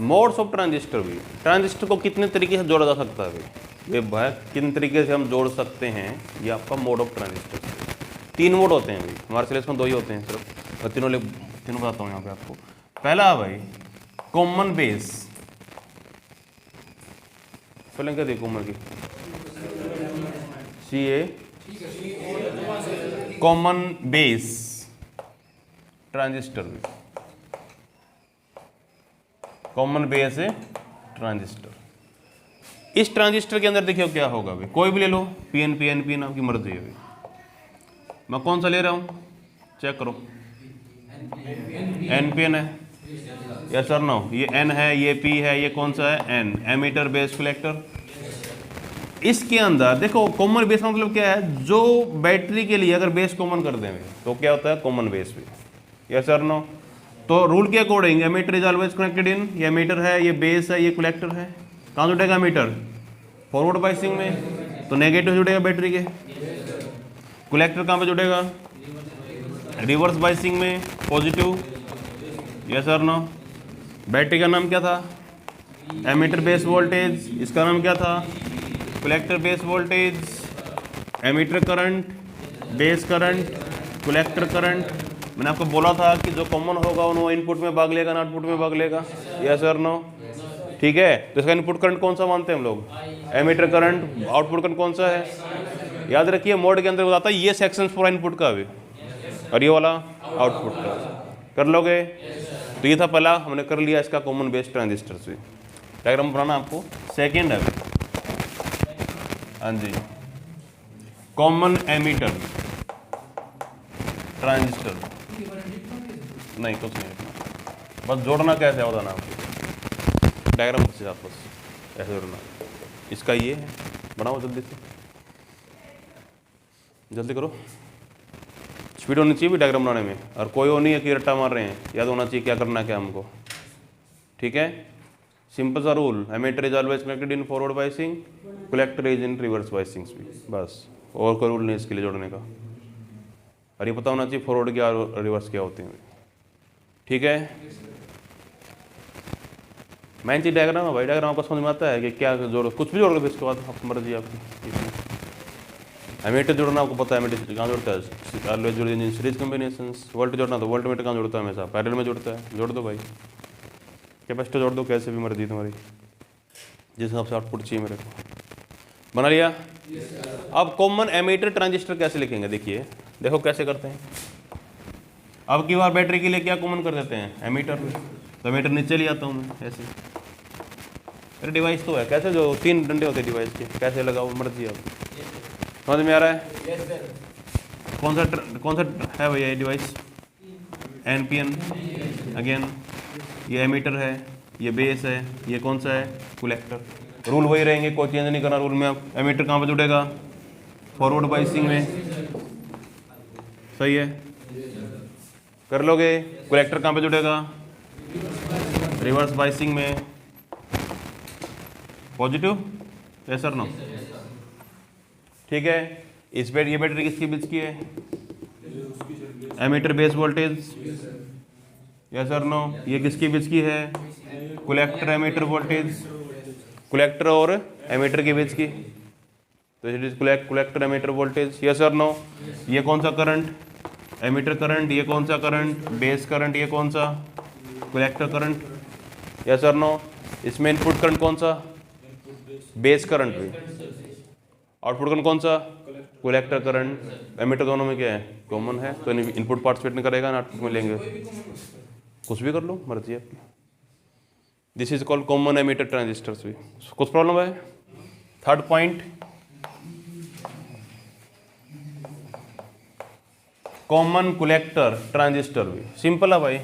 Modes of transistor भी, transistor को कितने तरीके से जोड़ा जा सकता है भाई, भाई किन तरीके से हम जोड़ सकते हैं, ये आपका मोड ऑफ ट्रांजिस्टर। 3 मोड होते हैं भाई, हमारे सिलेबस में 2 ही होते हैं सिर्फ, मैं तीनों बताता हूँ यहाँ पे आपको। पहला भाई कॉमन बेस, स्पेलिंग क्या दी कॉमन की, CA, common base transistor, common base है ट्रांजिस्टर। इस ट्रांजिस्टर के अंदर देखिए क्या होगा भाई, कोई भी ले लो, PNP NPN आपकी मर्जी है भाई। मैं कौन सा ले रहा हूँ, चेक करो, NPN है, यस और नो, ये N है, ये P है, ये कौन सा है, N, एमीटर बेस कलेक्टर। इसके अंदर देखो कॉमन बेस का मतलब क्या है, जो बैटरी के लिए अगर बेस कॉमन कर दें तो क्या होता है कॉमन बेस भी, यस और नो। तो रूल के according emitter is always connected in, ये एमीटर है, ये बेस है, ये कलेक्टर है, कहाँ जुड़ेगा एमीटर, फॉरवर्ड बायसिंग में, तो नेगेटिव जुड़ेगा बैटरी के। कलेक्टर कहाँ पे जुड़ेगा, रिवर्स बायसिंग में, पॉजिटिव, यस और नो। बैटरी का नाम क्या था, एमीटर बेस वोल्टेज, इसका नाम क्या था, collector base voltage, emitter current, base current, collector current. मैंने आपको बोला था कि जो कॉमन होगा वो इनपुट में भाग लेगा ना आउटपुट में भाग लेगा, यस और नो, ठीक है। तो इसका इनपुट करंट कौन सा मानते हैं हम लोग, एमीटर करंट, आउटपुट करंट कौन सा है, याद रखिए मोड के अंदर बताता है ये सेक्शन पूरा इनपुट का भी और ये वाला आउटपुट का, कर लोगे। तो ये था पहला, हमने कर लिया इसका कॉमन बेस ट्रांजिस्टर से। डायग्राम बनाना आपको, सेकेंड है हाँ जी, कॉमन एमीटर ट्रांजिस्टर, नहीं कुछ नहीं, बस जोड़ना कैसे होता ना आपको, डायग्राम से आपस ऐसे जोड़ना। इसका ये है, बनाओ जल्दी से, जल्दी करो, स्पीड होनी चाहिए भी डायग्राम बनाने में, और कोई वो नहीं है कि रट्टा मार रहे हैं, याद होना चाहिए क्या करना है क्या हमको, ठीक है। सिंपल सा rule, emitter is always connected in forward biasing, collector is in reverse biasing भी, बस और कोई रूल नहीं इसके लिए जोड़ने का। और ये पता होना चाहिए फॉरवर्ड क्या और रिवर्स क्या होते हैं, ठीक है। मेन चीज डायग्राम है भाई, डायग्राम आपको समझ में आता है कि क्या जोड़ो, कुछ भी जोड़ लो इसके बाद आप मर्जी आपकी। एमीटर जोड़ना आपको पता है, एमीटर कहाँ जोड़ता है, ऑलवेज जोड़ इन सीरीज कॉम्बिनेशंस। वोल्ट जोड़ना तो वोल्ट मीटर कहाँ जोड़ता है, हमेशा पैरेलल में जोड़ता है, जोड़ दो भाई। कैपेसिटर जोड़ दो, कैसे भी मर्जी तुम्हारी, जिस हिसाब से आउटपुट चाहिए मेरे को। बना लिया। अब कॉमन एमीटर ट्रांजिस्टर कैसे लिखेंगे, देखिए देखो कैसे करते हैं। अब की बार बैटरी के लिए क्या कॉमन कर देते हैं, एमीटर, तो एमीटर नीचे ले आता हूँ मैं ऐसे। अरे डिवाइस तो है, कैसे जो 3 डंडे होते हैं डिवाइस के, कैसे लगाओ मर्जी आप, समझ में आ रहा है। कौन सा है भैया ये डिवाइस, NPN, अगेन ये एमीटर है, ये बेस है, ये कौन सा है, कलेक्टर। रूल वही रहेंगे, कोई चेंज नहीं करना रूल में। आप एमीटर कहाँ पे जुड़ेगा, फॉरवर्ड बायसिंग में, सही है, कर लोगे। कलेक्टर कहाँ पे जुड़ेगा, रिवर्स बायसिंग में, पॉजिटिव, यस सर नो, ठीक है। इस बेट ये बैटरी किसकी बीच की है, emitter base voltage, yes sir no. ये किसकी बीच की है, कलेक्टर एमीटर वोल्टेज, कलेक्टर और एमीटर के बीच की, तो it is collector emitter voltage, yes और नो। ये कौन सा करंट, एमीटर करंट, ये कौन सा करंट, बेस करंट, ये कौन सा, कलेक्टर करंट, यस और नो। इसमें इनपुट करंट कौन सा, बेस करंट भी, आउटपुट करंट कौन सा, कलेक्टर करंट। एमीटर दोनों में क्या है, कॉमन है, तो इनपुट पार्टिसिपेट नहीं करेगा ना आउटपुट में लेंगे, कुछ भी कर लो मर्जी आपकी। This is called common ammeter transistors भी। कुछ प्रॉब्लम है। Third point, common collector transistor भी सिंपल है भाई।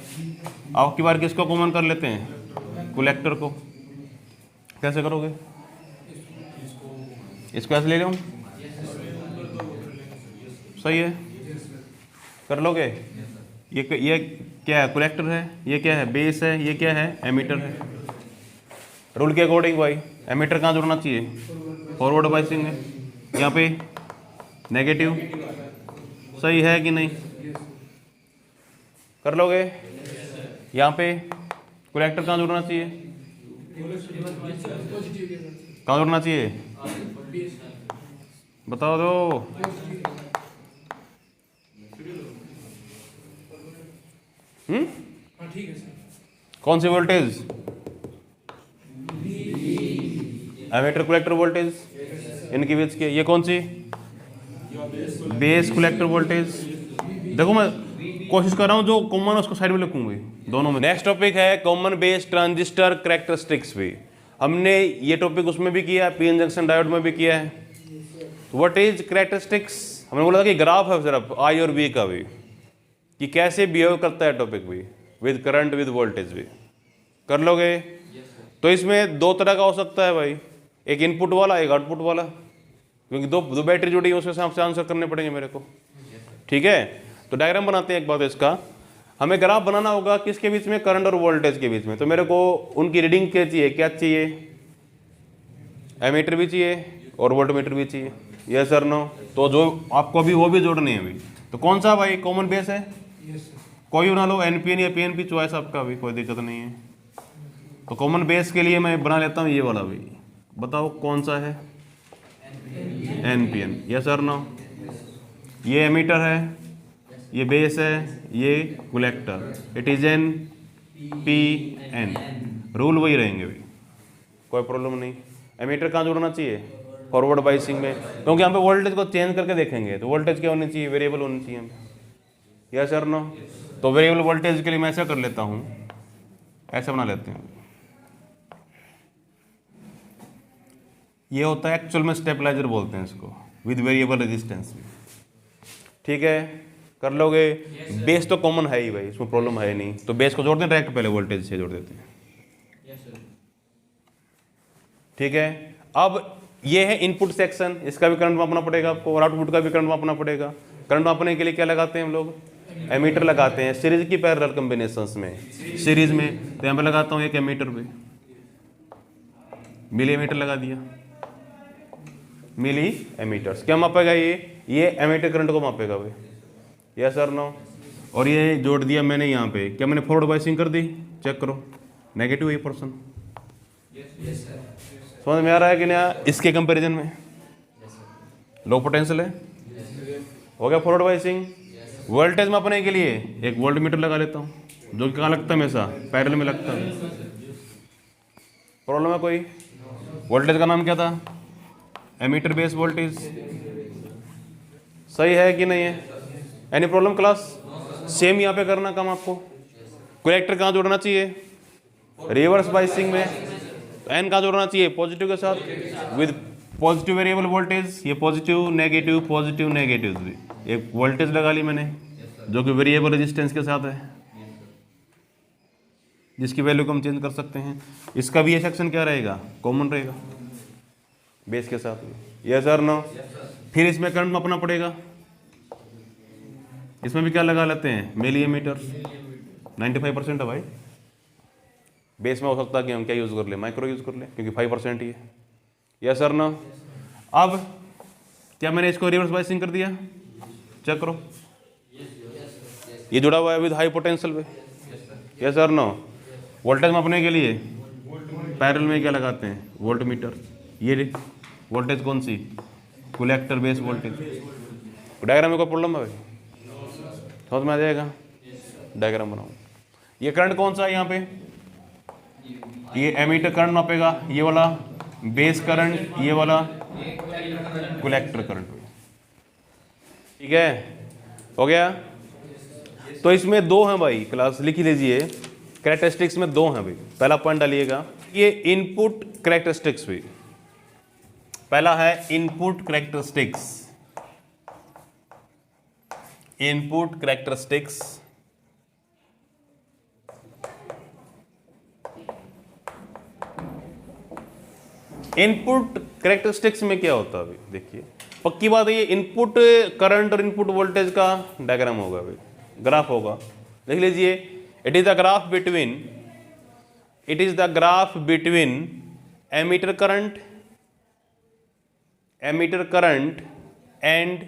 आप की बार किसको कॉमन कर लेते हैं, कलेक्टर को। कैसे करोगे, इसको ऐसे ले लो, सही है, कर लोगे। ये क्या है, कलेक्टर है, ये क्या है, बेस है, ये क्या है, एमीटर है। रूल के अकॉर्डिंग भाई एमीटर कहाँ जुड़ना चाहिए, फॉरवर्ड बायसिंग में, यहाँ पे नेगेटिव, सही है कि नहीं, कर लोगे। यहाँ पे कलेक्टर कहाँ जुड़ना चाहिए, कहाँ जोड़ना चाहिए, बताओ दो। ठीक है सर। कौन सी वोल्टेज, एमीटर कलेक्टर वोल्टेज इनके बीच के, ये कौन सी, बेस कलेक्टर वोल्टेज। देखो मैं कोशिश कर रहा हूँ जो कॉमन है उसको साइड में लिखूंगी दोनों में। नेक्स्ट टॉपिक है कॉमन बेस ट्रांजिस्टर कैरेक्टरिस्टिक्स भी। हमने ये टॉपिक उसमें भी किया है, पीएन जंक्शन डायोड में भी किया है। व्हाट इज कैरेक्टरिस्टिक्स, हमने बोला था कि ग्राफ है सिर्फ आई और वी का भी, कि कैसे बिहेव करता है टॉपिक भी, विद करंट विद वोल्टेज भी कर लोगे। तो इसमें दो तरह का हो सकता है भाई, एक इनपुट वाला एक आउटपुट वाला, क्योंकि दो दो बैटरी जुड़ी है, उस हिसाब से आंसर करने पड़ेंगे मेरे को। ठीक है, तो डायग्राम बनाते हैं एक बात इसका। हमें ग्राफ बनाना होगा किसके बीच में, करंट और वोल्टेज के बीच में। तो मेरे को उनकी रीडिंग क्या चाहिए, क्या चाहिए, एमीटर भी चाहिए और वोल्टमीटर भी चाहिए, यस सर नो। तो जो आपको अभी वो भी जोड़नी है अभी। तो कौन सा भाई कॉमन बेस है, कोई बना लो, एनपीएन या पीएनपी, चॉइस आपका भी, कोई दिक्कत नहीं है। तो कॉमन बेस के लिए मैं बना लेता हूँ ये वाला भी, बताओ कौन सा है, एनपीएन, यस सर नो। ये एमीटर है, ये बेस है, ये collector, it is N P N, rule वही रहेंगे भी, कोई प्रॉब्लम नहीं। एमीटर कहाँ जोड़ना चाहिए, फॉरवर्ड बाइसिंग में, क्योंकि यहाँ पे वोल्टेज को चेंज करके देखेंगे। तो वोल्टेज क्या होनी चाहिए, वेरिएबल होनी चाहिए, यस सर नो। तो वेरिएबल वोल्टेज के लिए मैं ऐसा कर लेता हूँ, ऐसे बना लेते हैं। ये होता है एक्चुअल में स्टेबलाइजर बोलते हैं इसको, विद वेरिएबल रेजिस्टेंस भी। ठीक है, कर लोगे। बेस तो कॉमन है ही भाई, इसमें प्रॉब्लम है नहीं। तो बेस को जोड़ दें डायरेक्ट, पहले वोल्टेज से जोड़ देते हैं। ठीक है, अब ये है इनपुट सेक्शन, इसका भी करंट मापना पड़ेगा आपको और आउटपुट का भी करंट मापना पड़ेगा। करंट मापने के लिए क्या लगाते हैं हम लोग, एमीटर लगाते हैं, सीरीज की पैरेलल कॉम्बिनेशंस में, सीरीज में। तो यहाँ पे लगाता हूँ एक एमीटर पे, मिली एमीटर लगा दिया, मिली एमीटर्स क्या मापेगा, ये एमीटर करंट को मापेगा भाई, यस सर नो। और ये जोड़ दिया मैंने यहाँ पे, क्या मैंने फॉरवर्ड बाइसिंग कर दी, चेक करो, नेगेटिव 1%। समझ में आ रहा है कि नहीं, इसके कंपैरिजन में लो पोटेंशियल है, हो गया फॉरवर्ड बाइसिंग। वोल्टेज मापने के लिए एक वोल्ट मीटर लगा लेता हूँ, जो कि कहाँ लगता है, हमेशा पैरेलल में लगता है। प्रॉब्लम है कोई, वोल्टेज का नाम क्या था, एमीटर बेस वोल्टेज, सही है कि नहीं है, एनी प्रॉब्लम क्लास। सेम यहाँ पे करना काम आपको। कलेक्टर कहाँ जोड़ना चाहिए, रिवर्स बाइसिंग में। तो एन कहाँ जोड़ना चाहिए, पॉजिटिव के साथ, विद पॉजिटिव वेरिएबल वोल्टेज, ये पॉजिटिव नेगेटिव भी। एक वोल्टेज लगा ली मैंने जो कि वेरिएबल रेजिस्टेंस के साथ है, जिसकी वैल्यू को हम चेंज कर सकते हैं। इसका भी ये सेक्शन क्या रहेगा, कॉमन रहेगा बेस के साथ, यस सर नो। फिर इसमें करंट मापना पड़ेगा, इसमें भी क्या लगा लेते हैं, मिली एमीटर, 95% है भाई। बेस में हो सकता है कि हम क्या यूज़ कर ले, माइक्रो यूज़ कर ले, क्योंकि 5% ही है, यस सर नो। अब क्या मैंने इसको रिवर्स बाइसिंग कर दिया, चेक करो, ये जुड़ा हुआ है विद हाई पोटेंशियल पे, यस सर नो। वोल्टेज मापने के लिए पैरेलल में क्या लगाते हैं, वोल्ट मीटर। ये वोल्टेज कौन सी, कलेक्टर बेस वोल्टेज। डायग्राम में कोई प्रॉब्लम है भाई, समझ में आ जाएगा, डायग्राम बनाओ। ये करंट कौन सा है यहाँ पे, ये एमीटर करंट मापेगा, ये वाला बेस करंट, ये वाला कलेक्टर करंट। ठीक है, हो गया। तो इसमें दो हैं भाई, क्लास लिख लीजिए, कैरेक्टरिस्टिक्स में दो हैं भाई। पहला पॉइंट डालिएगा, ये इनपुट कैरेक्टरिस्टिक्स भी, पहला है input characteristics, input characteristics. Input characteristics में क्या होता है भाई, देखिए पक्की बात है, ये इनपुट करंट और इनपुट वोल्टेज का डायग्राम होगा भाई, ग्राफ होगा। देख लीजिए, it is the graph between, it is the graph between emitter current and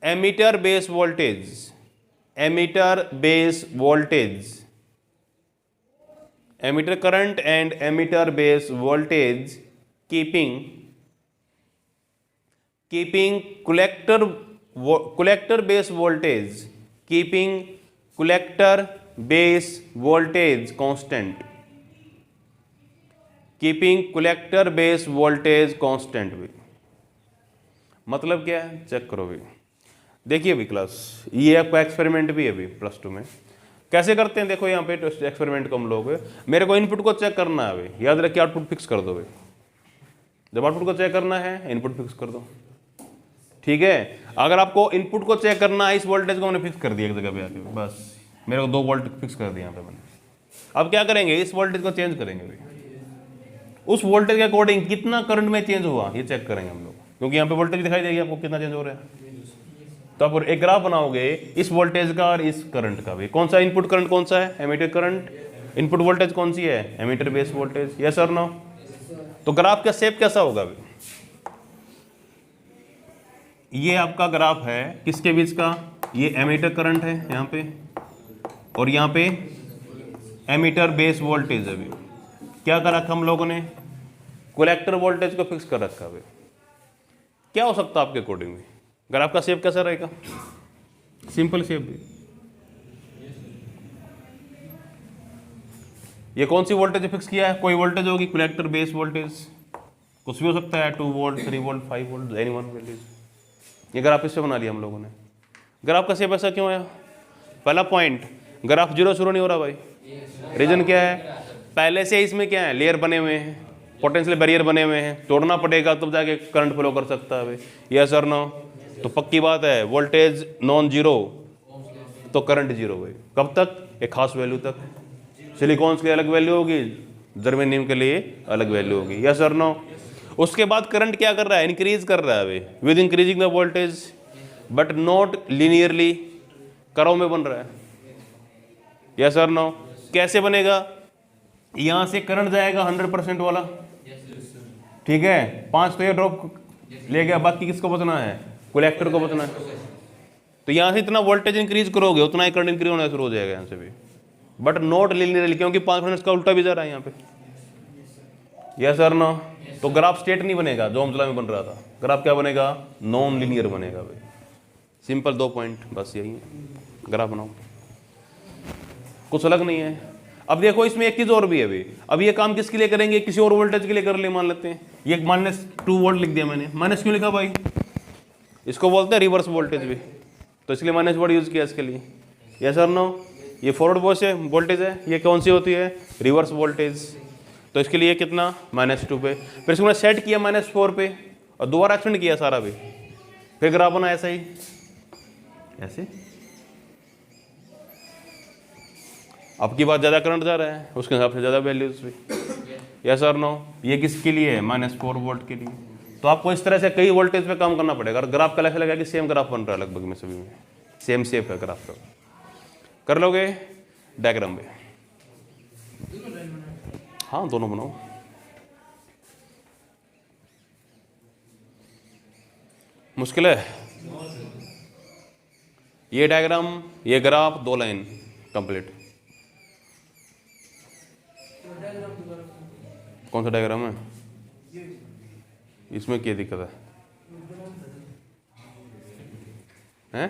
emitter base voltage, emitter base voltage emitter current and emitter base voltage keeping collector base voltage, keeping collector base voltage constant, keeping collector base voltage constant भी मतलब क्या है, check करो भी। देखिए भी class, ये आपका एक्सपेरिमेंट भी है भी प्लस 2 में। कैसे करते हैं देखो, यहाँ पे एक्सपेरिमेंट को हम लोग, मेरे को इनपुट को चेक करना है भाई, याद रखिए आउटपुट फिक्स कर दो भाई। जब आउटपुट को चेक करना है इनपुट फिक्स कर दो, ठीक है। अगर आपको इनपुट को चेक करना है, इस वोल्टेज को मैंने फिक्स कर दिया एक जगह पे आके, बस मेरे को 2 वोल्ट फिक्स कर दिया यहाँ पे मैंने। अब क्या करेंगे, इस वोल्टेज को चेंज करेंगे भाई, उस वोल्टेज के अकॉर्डिंग कितना करंट में चेंज हुआ ये चेक करेंगे हम लोग, क्योंकि यहाँ पे वोल्टेज दिखाई देगी आपको कितना चेंज हो रहा है। तो आप एक ग्राफ बनाओगे इस वोल्टेज का और इस करंट का भी। कौन सा इनपुट करंट कौन सा है, एमीटर करंट। इनपुट वोल्टेज कौन सी है, एमीटर बेस वोल्टेज। यस और नो। तो ग्राफ का शेप कैसा होगा भाई, ये आपका ग्राफ है किसके बीच का, ये एमीटर करंट है यहाँ पे, और यहाँ पे एमीटर बेस वोल्टेज है। अभी क्या कर रखा हम लोगों ने, कलेक्टर वोल्टेज को फिक्स कर रखा है। क्या हो सकता है आपके अकॉर्डिंग में, ग्राफ का शेप कैसा रहेगा, सिंपल शेप भी। ये कौन सी वोल्टेज फिक्स किया है, कोई वोल्टेज होगी, कलेक्टर बेस वोल्टेज, कुछ भी हो सकता है, 2 volt 3 volt 5 volt any one values. ये ग्राफ इससे बना लिया हम लोगों ने। ग्राफ का शेप ऐसा क्यों आया, पहला पॉइंट, ग्राफ जीरो शुरू नहीं हो रहा भाई। रीजन क्या है, पहले से इसमें क्या है, लेयर बने हुए हैं, पोटेंशियल बैरियर बने हुए हैं, तोड़ना पड़ेगा तब जाके करंट फ्लो कर सकता है भाई। यस और नो। तो पक्की बात है, वोल्टेज नॉन जीरो तो करंट जीरो भाई। कब तक, एक खास वैल्यू तक। सिलिकॉन्स के लिए अलग वैल्यू होगी, जर्मेनियम के लिए अलग वैल्यू होगी। यस और नो। उसके बाद करंट क्या कर रहा है, इंक्रीज कर रहा है भाई, with increasing the voltage but not linearly, curve में बन रहा है। यस और नो। कैसे बनेगा, यहां से करंट जाएगा 100% वाला, ठीक है, 5 तो ये ड्रॉप ले गया, बाकी किसको बचना है, कलेक्टर को बचना है। तो यहां से इतना वोल्टेज इंक्रीज करोगे उतना ही करंट इंक्रीज होना शुरू हो जाएगा यहाँ से भी, बट नॉट लीनियरली, क्योंकि 5% का उल्टा भी जा रहा है यहाँ पे। यस और नो। तो ग्राफ स्टेट नहीं बनेगा जो ओम्स लॉ में बन रहा था, ग्राफ क्या बनेगा, नॉन लीनियर बनेगा भाई। सिंपल 2 पॉइंट, बस यही है, ग्राफ बनाओ, कुछ अलग नहीं है। अब देखो इसमें एक चीज और भी है भाई, अब ये काम किसके लिए करेंगे, किसी और वोल्टेज के लिए कर ले, मान लेते हैं ये -2 वोल्ट लिख दिया मैंने। माइनस क्यों लिखा भाई, इसको बोलते हैं रिवर्स वोल्टेज भी, तो इसलिए माइनस वर्ड यूज किया इसके लिए। यस और नो। ये फॉरवर्ड वोल्टेज है, ये कौन सी होती है, रिवर्स वोल्टेज, तो इसके लिए कितना, -2 पे। फिर इसको मैंने सेट किया -4 पे और दोबारा एक्सटेंड किया सारा भी, फिर ग्राफ बना ऐसा ही, ऐसे। अब की बात ज़्यादा करंट जा रहा है, उसके हिसाब से ज़्यादा वैल्यूज भी। यस और नो। ये किसके लिए है, -4 वोल्ट के लिए। तो आपको इस तरह से कई वोल्टेज पे काम करना पड़ेगा। और ग्राफ का ऐसा लगा कि सेम ग्राफ बन रहा है लगभग में सभी में, सेम शेप है ग्राफ का, कर लोगे डायग्राम में। हाँ दोनों बनाओ, मुश्किल है। ये डायग्राम, ये ग्राफ, 2 लाइन कंप्लीट। कौन सा डायग्राम है, इसमें क्या दिक्कत है, हैं?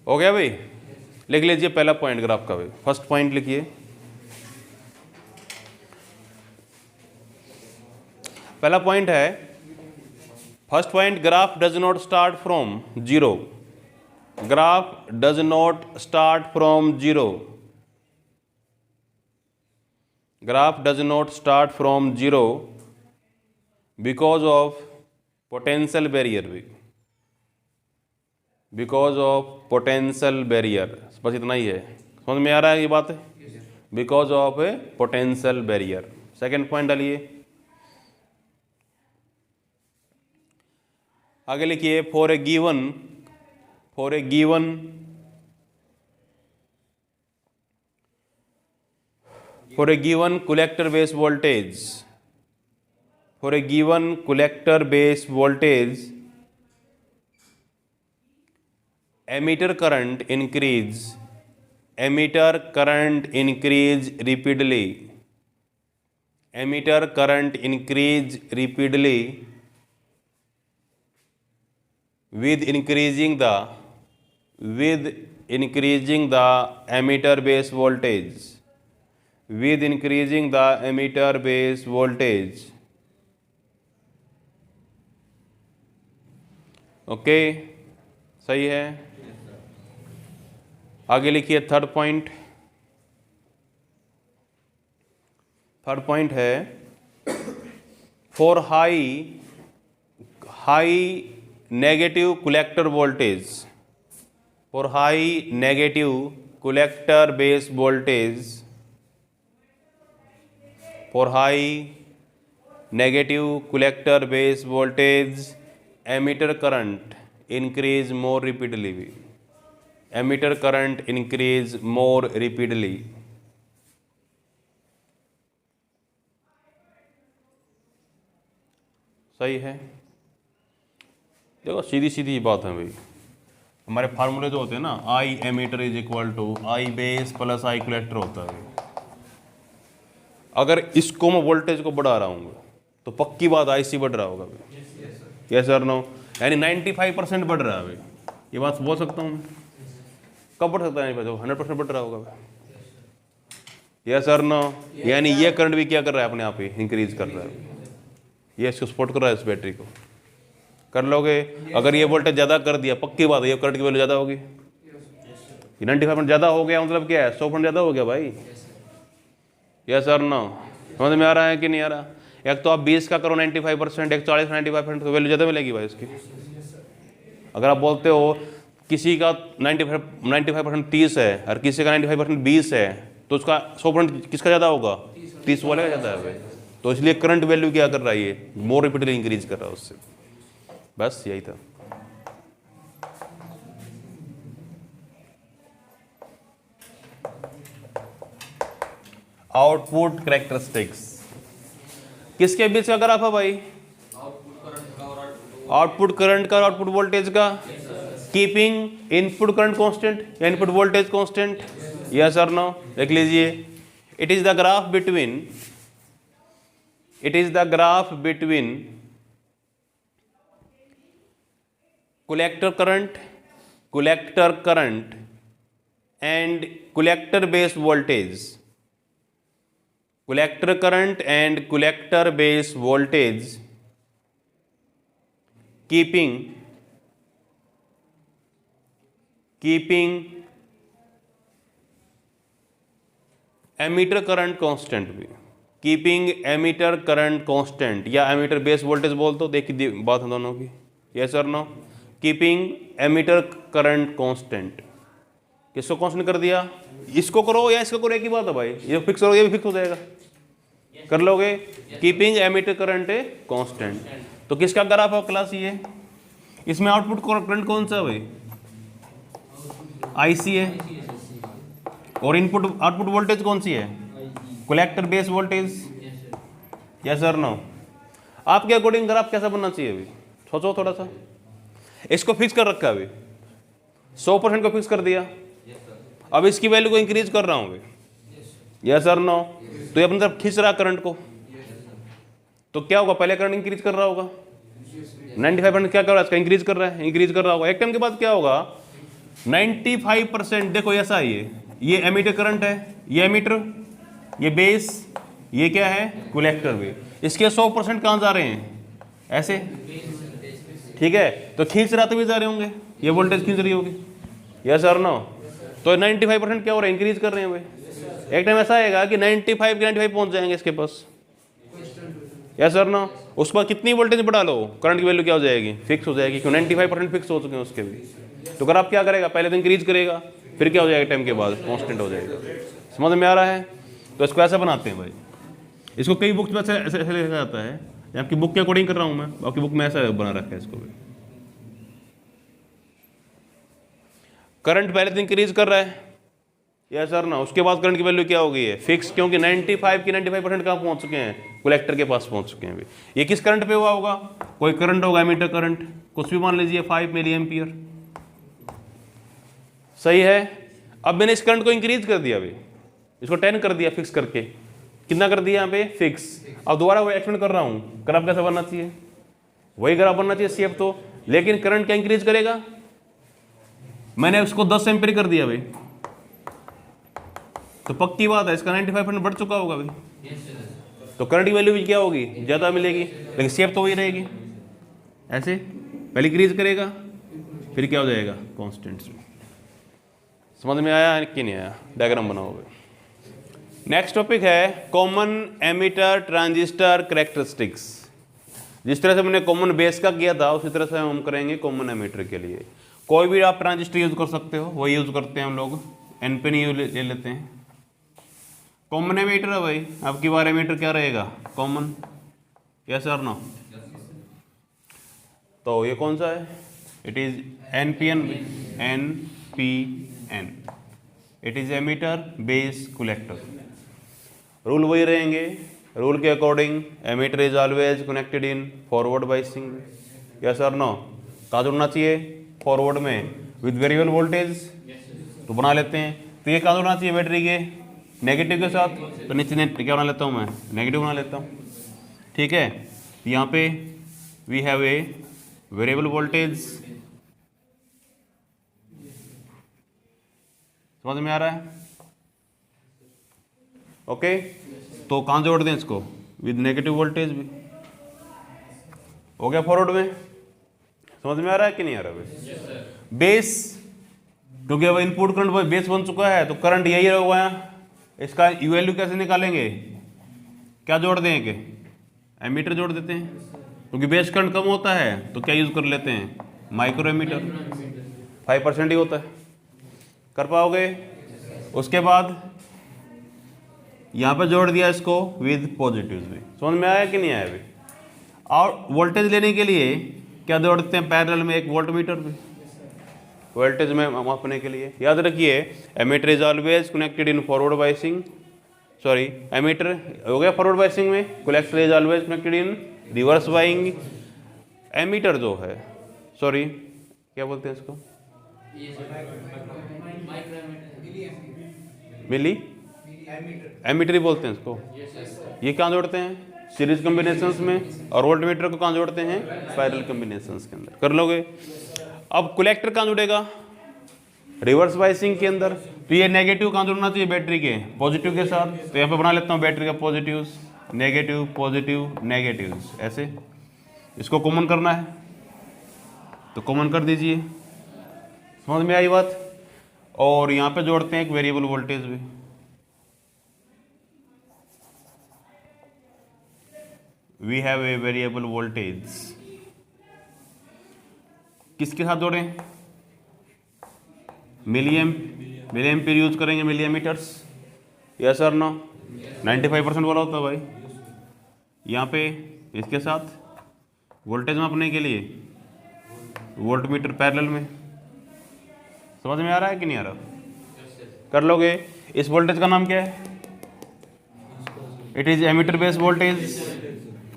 हो गया भाई, लिख लीजिए पहला पॉइंट ग्राफ का भाई, फर्स्ट पॉइंट लिखिए। पहला पॉइंट है, first point, graph does not start from zero, graph does not start from zero, graph does not start from zero because of potential barrier भी, बिकॉज ऑफ पोटेंशियल बैरियर, बस इतना ही है, समझ में आ रहा है ये बात, because of A potential barrier. Second point डालिए, आगे लिखिए, for a given collector base voltage, for a given collector base voltage emitter current increase repeatedly. Emitter current increase repeatedly with increasing the emitter base voltage. With increasing the emitter base voltage. Okay, सही है। आगे लिखिए third point. Third point है for high negative collector voltage. For high negative collector base voltage. For high negative collector base voltage emitter current increase more repeatedly. Emitter current increase more repeatedly. सही है। देखो सीधी सीधी बात है भाई, हमारे फार्मूले जो होते हैं ना, I emitter is equal to I base plus I collector होता है। अगर इसको मैं वोल्टेज को बढ़ा रहा हूँ तो पक्की बात आईसी बढ़ रहा होगा भाई। यस और नो? यानी 95% बढ़ रहा है भाई, ये बात बोल सकता हूँ मैं। कब बढ़ सकता है? 100% बढ़ रहा होगा भाई। यस और नो? यानी ये करंट भी क्या कर रहा है, अपने आप ही इंक्रीज कर रहा है। ये इसको सपोर्ट कर रहा है, इस बैटरी को। कर लोगे? अगर ये वोल्टेज ज़्यादा कर दिया, पक्की बात है ये करंट की वैल्यू ज़्यादा होगी। 95% ज़्यादा हो गया मतलब क्या है? 100% ज़्यादा हो गया भाई। यस और नो? समझ में आ रहा है कि नहीं आ रहा? एक तो आप 20 का करो 95%, एक 40 का 95%, तो वैल्यू ज़्यादा मिलेगी भाई इसकी। अगर आप बोलते हो किसी का 95% 30 है और किसी का 95% 20 है, तो उसका 100% किसका ज़्यादा होगा? 30 वाले का ज़्यादा है भाई। तो इसलिए करंट वैल्यू क्या कर रहा है, ये मोर रिपीटली इंक्रीज कर रहा है उससे। बस यही था। आउटपुट कैरेक्टरिस्टिक्स किसके बीच का ग्राफ है भाई? आउटपुट करंट का और आउटपुट वोल्टेज का। कीपिंग इनपुट करंट कांस्टेंट या इनपुट वोल्टेज कांस्टेंट। यस और नो? देख लीजिए, it is the graph between collector current and collector base voltage. Collector current and collector base voltage keeping emitter current constant भी। Keeping emitter current constant या emitter base voltage बोल दो, देखिए बात है दोनों की। यस और no? Keeping emitter current constant. किसको कांस्टेंट कर दिया? इसको करो या इसको करो, एक ही बात है भाई। ये फिक्स करो, ये भी फिक्स हो जाएगा। कर लोगे? Keeping emitter current constant. तो किसका ग्राफ है क्लास ये? इसमें आउटपुट करंट कौन सा है भाई? आईसी है। और इनपुट आउटपुट वोल्टेज कौन सी है? Collector base voltage. यस और नो? आपके अकॉर्डिंग ग्राफ कैसा बनना चाहिए अभी? सोचो थोड़ा सा। इसको फिक्स कर रखा है अभी, 100% को फिक्स कर दिया। अब इसकी वैल्यू को इंक्रीज कर रहा हूं अभी। यस और नो? तो ये अपनी तरफ खींच रहा करंट को। तो क्या होगा? पहले करंट इंक्रीज कर रहा होगा, 95% क्या कर रहा है? इसका इंक्रीज कर रहा है, इंक्रीज कर रहा होगा। एक टाइम के बाद क्या होगा? 95%। देखो ऐसा है, ये एमीटर करंट है, ये एमीटर, ये बेस, ये क्या है? कलेक्टर भी। इसके 100% कहाँ जा रहे हैं? ऐसे, ठीक है? तो खींच रहा तो भी जा रहे होंगे, ये वोल्टेज खींच रही होगी। यस और नो? तो 95% क्या हो रहा है? इंक्रीज कर रहे हैं भाई। एक टाइम ऐसा आएगा कि 95 के 95 पहुंच जाएंगे इसके पास। यस और नो? उसके बाद कितनी वोल्टेज बढ़ा लो, करंट की वैल्यू क्या हो जाएगी? फिक्स हो जाएगी, क्यों? 95% फिक्स हो चुके हैं उसके भी। तो अगर आप क्या करेगा? पहले तो इंक्रीज करेगा, फिर क्या हो जाएगा? टाइम के बाद कांस्टेंट हो जाएगा। समझ में आ रहा है? तो इसको ऐसा बनाते हैं भाई। इसको कई बुक्स में ऐसे लिखा जाता है, आपकी बुक के अकॉर्डिंग कर रहा हूं मैं, आपकी बुक में ऐसा बना रखा है इसको भी। करंट पहले तो इंक्रीज कर रहा है, यस सर ना? उसके बाद करंट की वैल्यू क्या हो गई है? फिक्स, क्योंकि 95 की 95% कहाँ पहुंच चुके हैं? कलेक्टर के पास पहुंच चुके हैं अभी। ये किस करंट पे हुआ होगा? कोई करंट होगा, एमीटर करंट, कुछ भी मान लीजिए 5 मिली एम्पियर। सही है। अब मैंने इस करंट को इंक्रीज कर दिया, अभी इसको 10 कर दिया फिक्स करके, कितना कर दिया यहाँ पे फिक्स। अब दोबारा वो एक्सपेंड कर रहा हूँ, ग्राफ कैसा बनना चाहिए, वही ग्राफ बनना चाहिए शेप तो, लेकिन करंट क्या इंक्रीज करेगा, मैंने उसको 10 एम्पीयर कर दिया भाई, तो पक्की बात है इसका 95% बढ़ चुका होगा भाई, तो करंट की वैल्यू भी क्या होगी, ज़्यादा मिलेगी, लेकिन शेप तो वही रहेगी। ऐसे पहले इंक्रीज करेगा फिर क्या हो जाएगा कॉन्स्टेंट्स में। समझ में आया कि नहीं आया, डायग्राम बनाओ भाई। नेक्स्ट टॉपिक है कॉमन एमिटर ट्रांजिस्टर कैरेक्टरिस्टिक्स। जिस तरह से मैंने कॉमन बेस का किया था उसी तरह से हम करेंगे कॉमन एमिटर के लिए। कोई भी आप ट्रांजिस्टर यूज कर सकते हो, वही यूज करते हैं हम लोग, एनपिन ले लेते हैं। कॉमन एमिटर है भाई, आपकी बार एमिटर क्या रहेगा कॉमन, यस और नो। तो ये कौन सा है, it is NPN, NPN, it is emitter base collector. Rule वही रहेंगे, रूल के according emitter is always connected in forward biasing, yes और नो। कहाँ जुड़ना चाहिए, फॉरवर्ड में विद वेरिएबल वोल्टेज, तो बना लेते हैं। तो ये कहाँ जुड़ना चाहिए बैटरी के नेगेटिव के साथ, तो नीचे क्या बना लेता हूँ मैं, नेगेटिव बना लेता हूँ, ठीक है। यहाँ पे we have a variable voltage, समझ में आ रहा है, ओके। तो कहाँ जोड़ दें इसको, विद नेगेटिव वोल्टेज भी हो गया फॉरवर्ड में, समझ में आ रहा है कि नहीं आ रहा भाई। बेस, क्योंकि अब इनपुट करंट बेस बन चुका है तो करंट यही होगा, इसका वैल्यू कैसे निकालेंगे, क्या जोड़ दें कि एमीटर जोड़ देते हैं, क्योंकि बेस करंट कम होता है तो क्या यूज कर लेते हैं, माइक्रो एमीटर, 5% ही होता है, कर पाओगे। उसके बाद यहाँ पे जोड़ दिया इसको विद पॉजिटिव भी, समझ में आया कि नहीं आया अभी। और वोल्टेज लेने के लिए क्या जोड़ते हैं पैरेलल में, एक वोल्ट मीटर भी, वोल्टेज में मापने के लिए। याद रखिए emitter is always connected in forward biasing, sorry emitter हो गया फॉरवर्ड बायसिंग में, collector is always connected in reverse biasing. Emitter जो है, सॉरी क्या बोलते हैं इसको, मिली एमीटर ही बोलते हैं इसको। ये कहाँ जोड़ते हैं, सीरीज कॉम्बिनेशंस में, और वोल्ट मीटर को कहाँ जोड़ते हैं, पैरेलल कॉम्बिनेशंस के अंदर, कर लोगे। अब कलेक्टर कहाँ जुड़ेगा, रिवर्स बायसिंग के अंदर, तो ये नेगेटिव कहाँ जुड़ना चाहिए, बैटरी के पॉजिटिव के साथ, तो यहाँ पे बना लेता हूँ बैटरी का पॉजिटिव नेगेटिव पॉजिटिव नेगेटिव, ऐसे इसको कॉमन करना है तो कॉमन कर दीजिए, समझ में आई बात। और यहाँ पे जोड़ते हैं एक वेरिएबल वोल्टेज भी, we have a variable voltage, किसके साथ जोड़ें, मिलीएम्पियर यूज करेंगे, मिलीएमीटर्स, यस और नो। 95% वाला होता है भाई। यहाँ पे इसके साथ वोल्टेज मापने के लिए वोल्ट मीटर पैरेलल में, समझ में आ रहा है कि नहीं आ रहा, कर लोगे। इस वोल्टेज का नाम क्या है, it is emitter base voltage,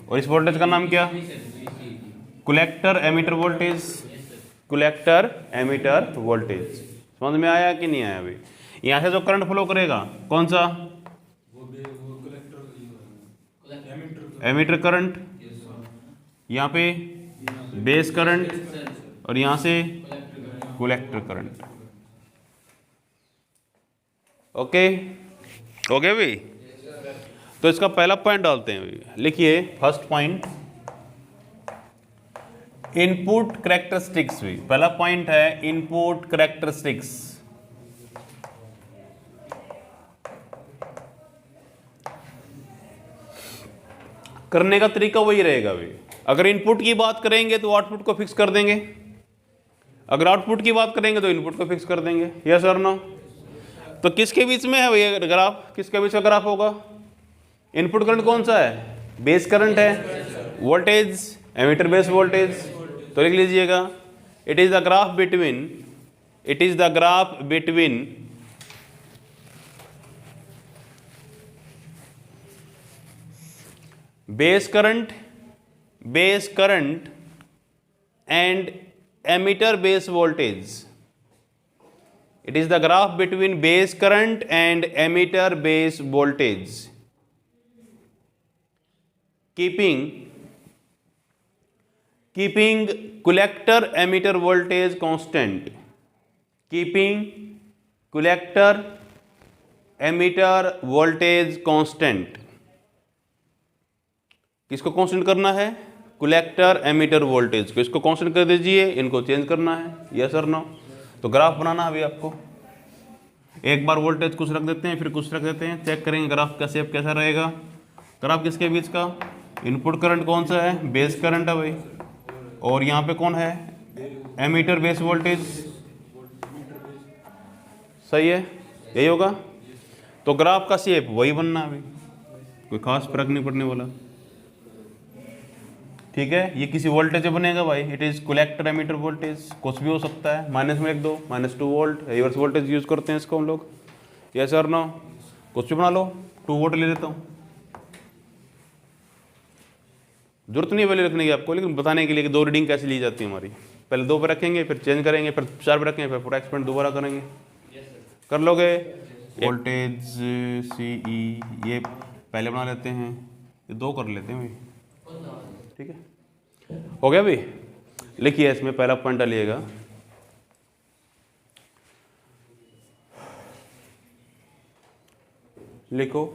और इस वोल्टेज का नाम क्या, collector emitter voltage, collector emitter voltage, समझ में आया कि नहीं आया अभी। यहाँ से जो करंट फ्लो करेगा कौन सा, एमीटर करंट, यहाँ पे बेस करंट, और यहाँ से कलेक्टर करंट, ओके ओके भाई। तो इसका पहला पॉइंट डालते हैं भाई, लिखिए फर्स्ट पॉइंट इनपुट कैरेक्टरिस्टिक्स भी, पहला पॉइंट है इनपुट कैरेक्टरिस्टिक्स। करने का तरीका वही रहेगा भाई, अगर इनपुट की बात करेंगे तो आउटपुट को फिक्स कर देंगे, अगर आउटपुट की बात करेंगे तो इनपुट को फिक्स कर देंगे, यस और नो। तो किसके बीच में है भैया ग्राफ, किसके बीच का ग्राफ होगा, इनपुट करंट कौन सा है, बेस करंट है, वोल्टेज एमीटर बेस वोल्टेज, तो लिख लीजिएगा it is the graph between, it is the graph between base current and emitter base voltage, it is the graph between base current and emitter base voltage keeping collector emitter voltage constant, keeping collector emitter voltage constant। किसको constant करना है? Collector emitter voltage को। इसको constant कर दीजिए, इनको change करना है, यस और नो। तो ग्राफ बनाना अभी आपको, एक बार वोल्टेज कुछ रख देते हैं, फिर कुछ रख देते हैं, चेक करेंगे ग्राफ का शेप कैसा रहेगा। ग्राफ किसके बीच का? इनपुट करंट कौन सा है? बेस करंट है भाई। और यहाँ पे कौन है? Emitter base voltage. सही है, यही होगा। तो ग्राफ का शेप वही बनना अभी, कोई खास फर्क नहीं पड़ने वाला। ठीक है, ये किसी वोल्टेज से बनेगा भाई। It is collector emitter voltage, कुछ भी हो सकता है, माइनस में लिख दो, -2 वोल्ट, रिवर्स वोल्टेज यूज करते हैं इसको हम लोग, यस और नो। कुछ भी बना लो, 2 वोल्ट ले लेता हूँ, जरूरत नहीं है वैल्यू रखने की आपको, लेकिन बताने के लिए कि 2 रीडिंग कैसे ली जाती है हमारी। पहले 2 पे रखेंगे, फिर चेंज करेंगे, फिर 4 पे रखेंगे, फिर पूरा एक्सपेरिमेंट दोबारा करेंगे। कर लोगे? वोल्टेज सी ई ये पहले बना लेते हैं, ये 2 कर लेते हैं भाई। ठीक है, हो गया भाई। लिखिए, इसमें पहला पॉइंट डालिएगा, लिखो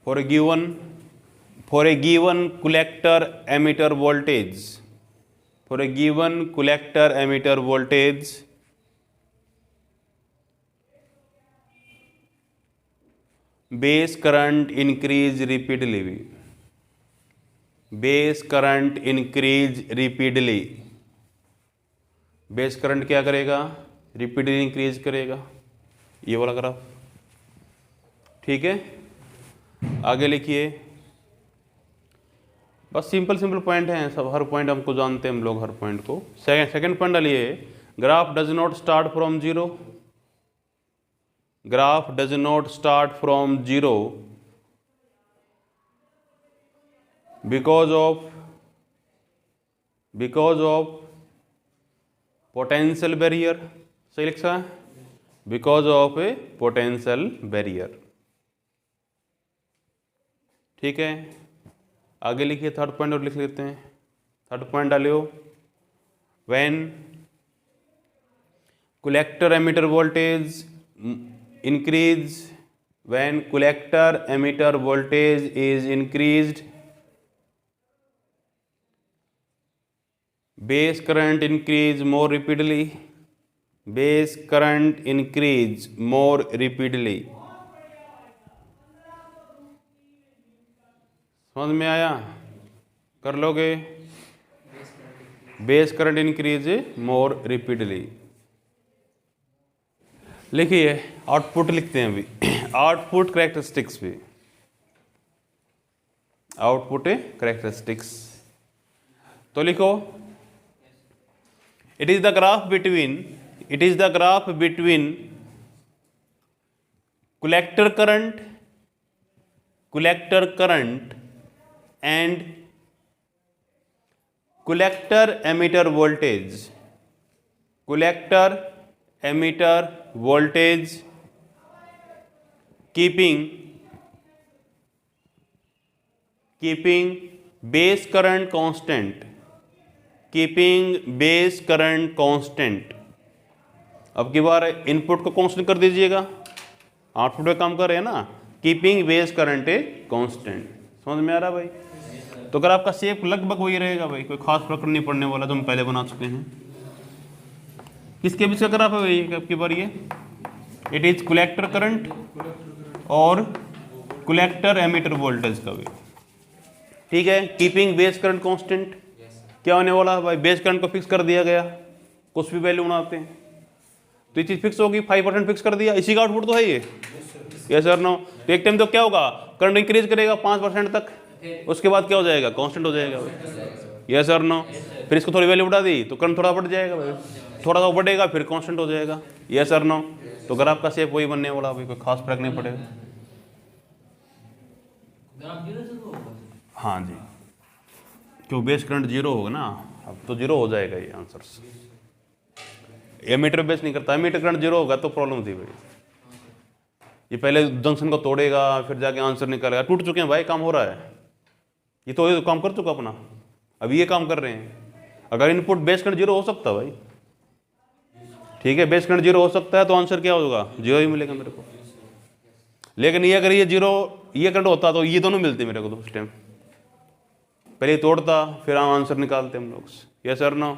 for a given collector emitter voltage, for a given collector emitter voltage, base current increase repeatedly, base current increase repeatedly, base current क्या करेगा? रिपीटली इंक्रीज करेगा, ये वाला ग्राफ। ठीक है, आगे लिखिए, बस सिंपल पॉइंट हैं सब, हर पॉइंट हमको जानते हैं हम लोग, हर पॉइंट को। सेकंड पॉइंट डालिए, graph does not start from zero, graph does not start from zero because of potential barrier. सही लिखा है, because of A potential barrier. ठीक है, आगे लिखिए, थर्ड पॉइंट और लिख लेते हैं। थर्ड पॉइंट डालियो, when collector emitter voltage increase, when collector emitter voltage is increased, base current increase more repeatedly, base current increase more repeatedly. समझ में आया? कर लोगे? Base current increase more repeatedly. लिखिए, आउटपुट लिखते हैं अभी, आउटपुट कैरेक्टरिस्टिक्स भी, आउटपुट कैरेक्टरिस्टिक्स। तो लिखो, it is the graph between collector current and collector emitter voltage, collector emitter voltage keeping base current constant, keeping base current constant। अब की बार input को कांस्टेंट कर दीजिएगा, आउटपुट पे काम कर रहे हैं ना, keeping base current a constant. समझ में आ रहा भाई? तो अगर आपका शेप लगभग वही रहेगा भाई, कोई खास फर्क नहीं पड़ने वाला, तो हम पहले बना चुके हैं। किसके बीच का ग्राफ है भाई आपकी बार? ये इट इज कलेक्टर करंट और कलेक्टर एमीटर वोल्टेज का भी। ठीक है, कीपिंग बेस करंट कांस्टेंट। क्या होने वाला है भाई? बेस करंट को फिक्स कर दिया गया, कुछ भी वैल्यू बनाते हैं तो ये चीज फिक्स होगी, 5% फिक्स कर दिया, इसी का आउटपुट तो है ये, यस और नो। तो एक टाइम तो क्या होगा, करंट इंक्रीज करेगा 5% तक, उसके बाद क्या हो जाएगा? कांस्टेंट हो जाएगा भाई, यस और नो। फिर इसको थोड़ी वैल्यू बढ़ा दी तो करंट थोड़ा बढ़ जाएगा भाई, थोड़ा सा बढ़ेगा फिर कांस्टेंट हो जाएगा, यस और नो। तो ग्राफ का शेप वही बनने वाला भाई, कोई खास फर्क नहीं पड़ेगा। हाँ जी, क्यों बेस करंट जीरो होगा ना, अब तो जीरो हो जाएगा ये आंसर। एमीटर बेस नहीं करता, एमीटर करंट जीरो होगा तो प्रॉब्लम थी भाई। ये पहले जंक्शन को तोड़ेगा फिर जाके आंसर निकालेगा, टूट चुके हैं भाई, काम हो रहा है। ये तो काम कर चुका अपना, अभी ये काम कर रहे हैं। अगर इनपुट बेस करंट जीरो हो सकता है भाई, ठीक है, बेस करंट जीरो हो सकता है तो आंसर क्या होगा, जीरो ही मिलेगा मेरे को। लेकिन ये अगर ये जीरो ये करंट होता तो ये दोनों मिलते मेरे को तो उस टाइम, पहले तोड़ता फिर हम आंसर निकालते हम लोग। यस और नो?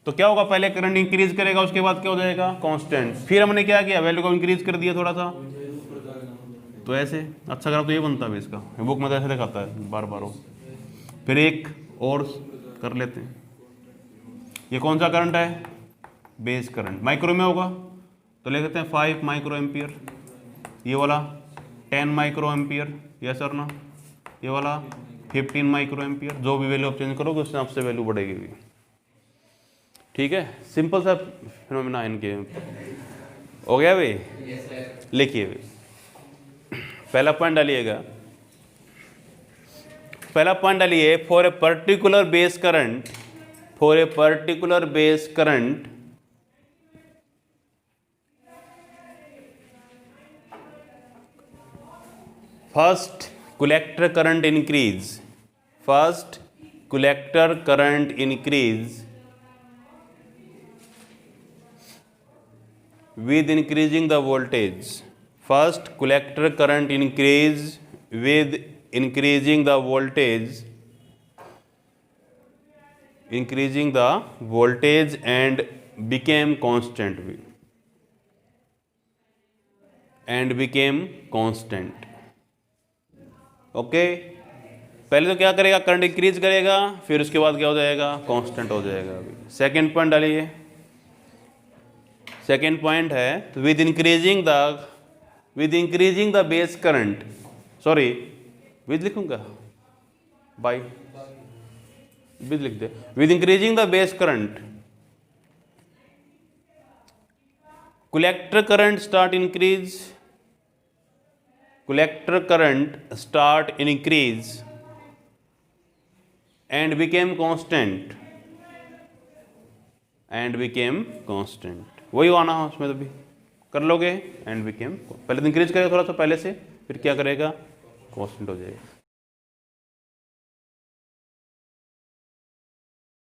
तो क्या होगा, पहले करंट इंक्रीज करेगा उसके बाद क्या हो जाएगा, कांस्टेंट। फिर हमने क्या किया, वैल्यू को इंक्रीज कर दिया थोड़ा सा, तो ऐसे अच्छा करा तो ये बनता है इसका, बुक में तो ऐसे दिखाता है बार बार हो। फिर एक और कर लेते हैं, ये कौन सा करंट है, बेस करंट। माइक्रो में होगा तो ले लेते हैं 5 माइक्रो एम्पियर, ये वाला 10 माइक्रो एम्पियर, यस और नो? ये वाला 15 माइक्रो एम्पियर, जो भी वैल्यू आप चेंज करोगे उससे आपसे वैल्यू बढ़ेगी भी, ठीक है। सिंपल सा फिनोमेना इनके हो गया भाई। लिखिए भाई, पहला पॉइंट डालिएगा, पहला पॉइंट डालिए, for a particular base current, for a particular base current first collector current increase, first collector current increase with increasing the voltage, first collector current increase with increasing the voltage, increasing the voltage and became constant, and became constant, okay. पहले तो क्या करेगा, current increase करेगा, फिर उसके बाद क्या हो जाएगा, कांस्टेंट हो जाएगा। अभी सेकंड पॉइंट डालिए, सेकंड पॉइंट है with increasing the base current, sorry with लिखूंगा, बाय विद लिख दे, with increasing the base current collector current start increase, collector current start increase and became constant, and became constant, वही आना है उसमें, तो भी कर लोगे, and became, पहले तो इंक्रीज करेगा थोड़ा सा पहले से, फिर क्या करेगा, कांस्टेंट हो जाएगा।